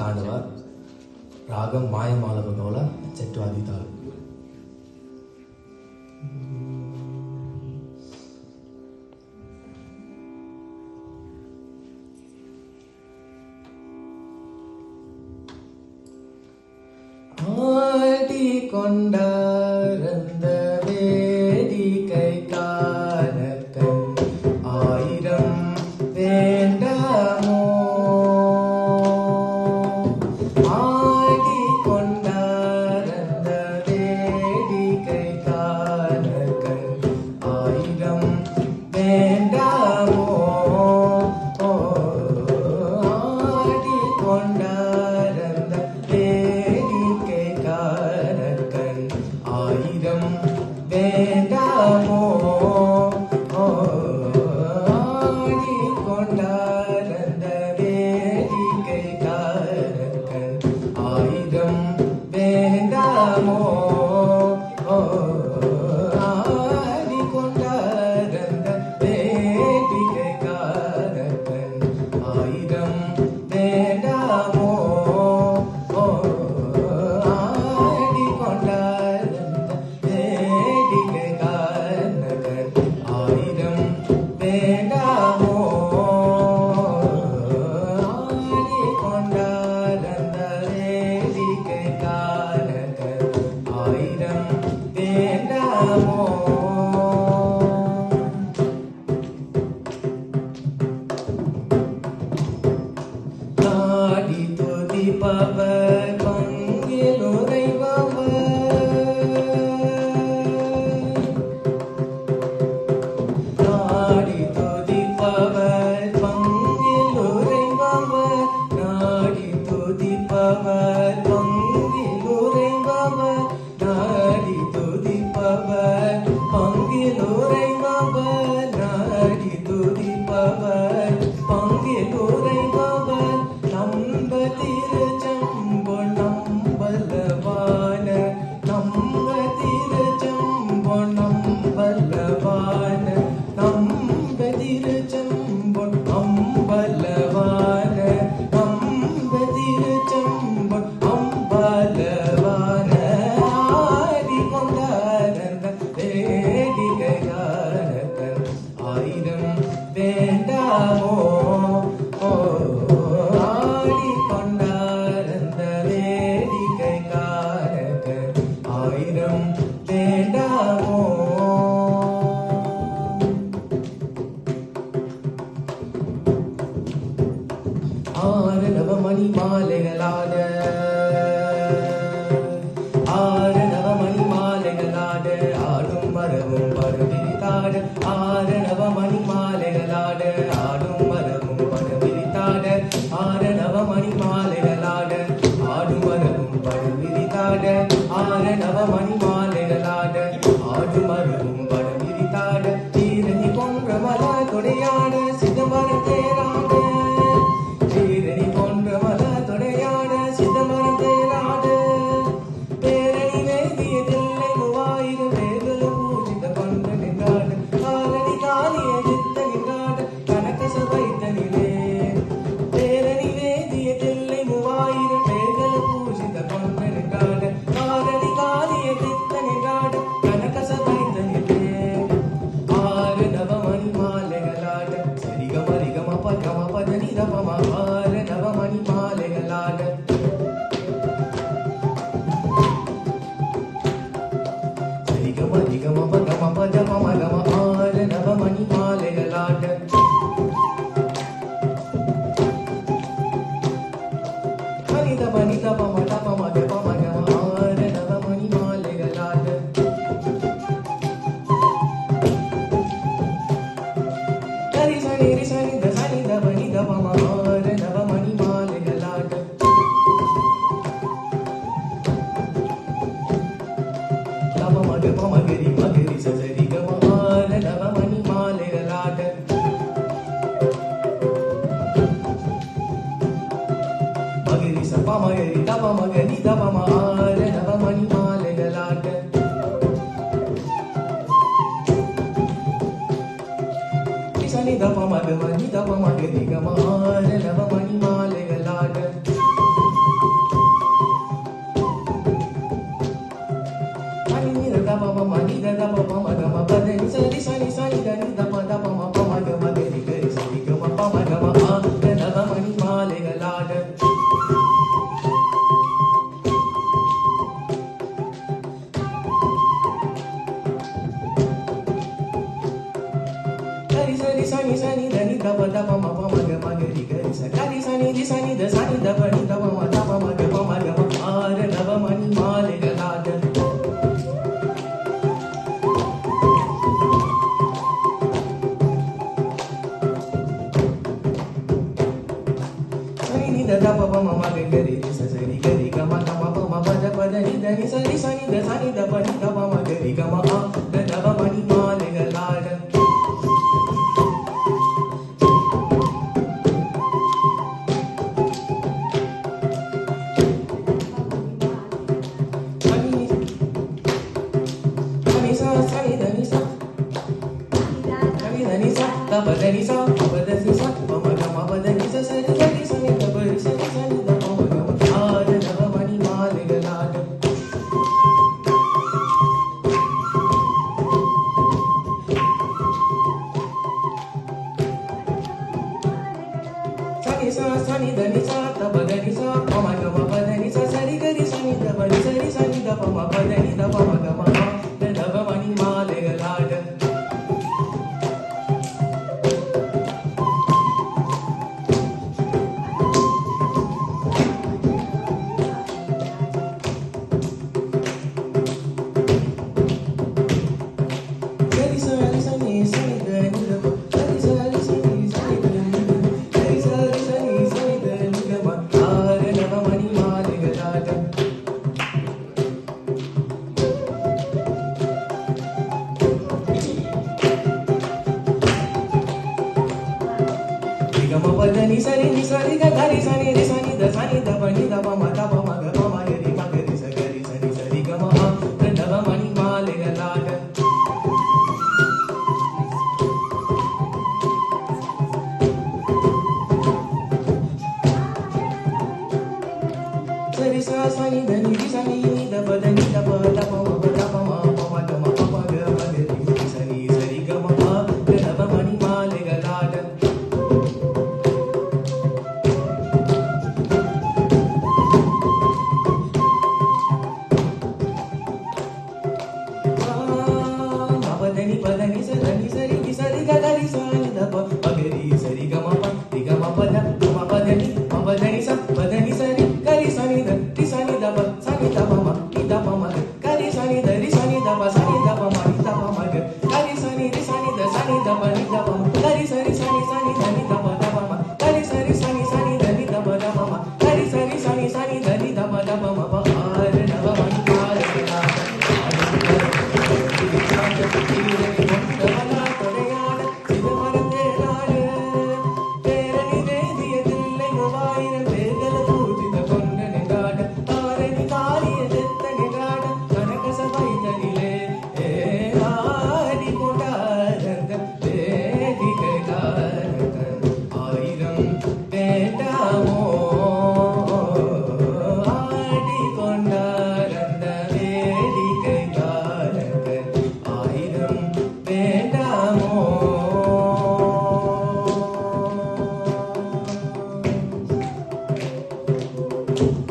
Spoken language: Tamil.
தாண்டவ ராகம் மாயமாலவகோல ಚಟ್ವಾದಿ ತಾಳು. ஆடிக்கொண்டாரந்த வேடிக்கை காணக்கண் ஆயிரம் வேண்டாமோ. ஆடிக்கொண்டாரந்த வேடிக்கை காணக்கண் ஆயிரம் வேண்டாமோ. ஆடிக்கொண்டாரந்த வேடிக்கை காணக்கண் ஆயிரம் வேண்டாமோ. ஆடிக்கொண்டாரந்த வேடிக்கை காணக்கண் ஆயிரம் வேண்டாமோ. ஆடிக்கொண்டாரந்த வேடிக்கை காணக்கண் ஆயிரம் வேண்டாமோ. ஆடிக்கொண்டாரந்த வேடிக்கை காணக்கண் ஆயிரம் வேண்டாமோ. ஆடிக்கொண்டாரந்த வேடிக்கை காணக்கண் ஆயிரம் வேண்டாமோ. நாடி துதிப்பவர் பங்கில் உறைபவர். நாடி துதிப்பவர் பங்கில் உறைபவர். நாடி துதிப்பவர் பங்கில் உறைபவர். நாடி துதிப்பவர் பங்கில் உறைபவர். நாடி துதிப்பவர் பங்கில் உறைபவர். நம்ப திருச்செம்பொன் நம்பலவான. நம்ப திருச்செம்பொன் நம்பலவான. நம்ப திருச்செம்பொன் அம்பலவான. நம்ப திருச்செம்பொன் அம்பலவான. ஆடிக்கொண்டாரந்த வேடிக்கை காணக்கண் ஆயிரம் வேண்டாமோ. ஆடிக்கொண்டாரந்த வேடிக்கை காணக்கண் ஆயிரம் வேண்டாமோ. ஆறு நவமணி மாலைகளாட. ஆறு நவமணி மாலைகளாட ஆடும் மரவும் பரவிரித்தாட. ஆறு நவமணி மாலைகளாட ஆடும் மரவும் பரவிரித்தாட. ஆறு நவமணி மாலைகளாட ஆடும் மரவும் பரவிரித்தாட. ஆறு நவமணி மாலைகளாட ஆடும் மரவும் பரவிரித்தாட. சீரணி போன்ற மல தொடையாட சிதம்பரம் தேராட. சீரணி போன்ற மல தொடையாட சிதம்பரம் தேராட. பேரணி வேதிய தில்லை மூவாயிரம் வேதல பூஜித கொண்ட நின்றாட. காலடி காலிய சித்த நின்றாட கனகச வைத்தனிலே. பேரணி வேதிய தில்லை மூவாயிரம் வேதல பூஜித கொண்ட நின்றாட. காலடி காலிய சித்த நின்றாட கனகச வைத்தனிலே. ஆறு நவமணி மாலைகளாட சரிகமரிகம பகம பதனி தபம. ஆறு நவமணி மாலைகளாட சரிகமரிகம பகம பதம மகம. ஆறு நவமணி மாலைகளாட மனித மனித பம தபம தபம கம. ஆறு நவமணி மாலைகளாட சரி சனி ரி சனி த சனி த பனி த பம. ஆறு நவமணி மாலைகளாட தப மக பமகரி மகரி சசரி கம. ஆறு நவமணி மாலைகளாட மகரி ச பமகரி தப மகரி தபம. ஆறு நவமணி மாலைகளாட சனி தப மக மணி தப மகரி கம. ஆறு நவமணி மாலைகளாட வேலைகளாட Gari sari sani sani dani dapa dapa ma pa ma ga ma ga ri gari sa gari sani di sani da sani dapa ni dapa ma ga ma are nava mani male ga la da sani ni da dapa pa ma ga gari ri sa sani gari ga ma pa ma da ni da ni sani sani da sani dapa ni dapa ma ga ri ga ma da dava mani male ga la da Dapa da ni sa, pa da ni sa, pa ma ga ma pa da ni sa sa ni sa ni sa ni da pa ni sa ni sa ni da pa ma ga ma are nava mani male ga la da sa ni da ni sa, dapa da ni sa, pa ma ga ma pa da ni sa sa ni ga ni sa ni da pa ni sa ni da pa ma pa da ni da pa ma ga ma da nava mani male ga la da Ni sa ni ga ga ri sa ni da sa ni da pa ni da pa ma ga pa ma ga ri sa ga ri sa ri ga ma da nava mani male ga la da sa ni da ni sa ni da pa da ni da pa da pa ma ga pa ma ga ma ri sa ri ga ma da nava mani male ga la da Padani sa ri sa ri ga ga ri sa ni da pa ma ga ri sa ri ga ma pa da ma pa da ni sa ri ga ri sa ni da pa sa ni da pa ma ni da pa ma ga ri sa ni da pa sa ni da pa ma ni da pa ma ga ri sa ni da sa ni da pa ni da pa ma ga ri sa ni da ni da pa ma ga ri sa ni da ni da pa ma ga ri sa ni da ni da pa ma pa are nava mani male ga la Thank you.